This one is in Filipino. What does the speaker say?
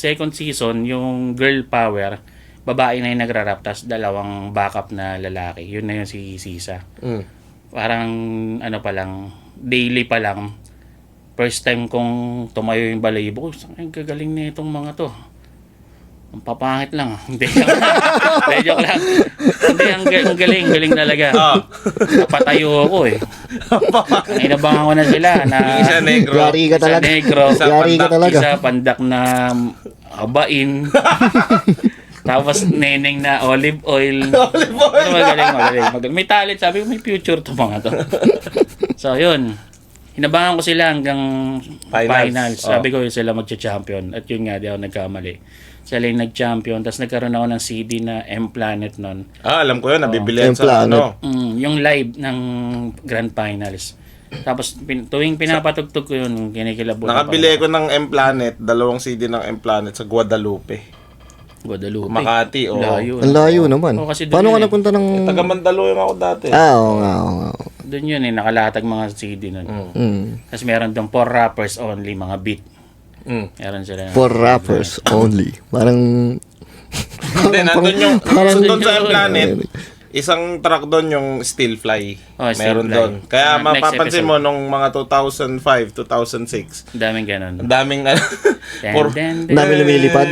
Second season, yung girl power, babae na yung nagra-rap, tapos dalawang backup na lalaki. Yun na yung si Sisa. Parang ano pa lang, daily pa lang, first time kong tumayo yung balayibo, ang gagaling na itong mga to. Ang papangit lang. Hindi, joke lang. Hindi, ang galing talaga. Napatayo ako eh. Inabangan ko na sila na Isa negro. Yari ka talaga. Isa negro. Yari ka talaga. Isa pandak na habain. Tapos neneng na olive oil. Magaling. May talent, sabi ko may future to mga to. So yun. Hinabangan ko sila hanggang finals. Sabi ko sila magcha-champion. At yun nga, di ako nagkamali. Sila yung nag-champion. Tapos nagkaroon ako ng CD na M-Planet nun. Alam ko yun. Nabibilihan sa M-Planet. Yung live ng Grand Finals. Tapos tuwing pinapatugtog ko yun, kinikilabutan. Nakabili ko ng M-Planet, 2 CD ng M-Planet sa Guadalupe. Makati. Layo. Ang layo naman. Kasi Paano ka yun napunta ng... Taga Mandaluyong ako dati. Oo nga. Doon yun nakalatag mga CD nun. Tapos meron doon for rappers only, mga beat. Meron sila. For rappers only. Parang... Hindi, nandun yung... Parang- Doon sa M-Planet, isang track doon yung Still Fly. Oh, Still Meron Fly. doon. Kaya Next mapapansin episode. mo nung mga 2005, 2006, Daming ganun. ang daming... Den, den, den. Dami lumilipad.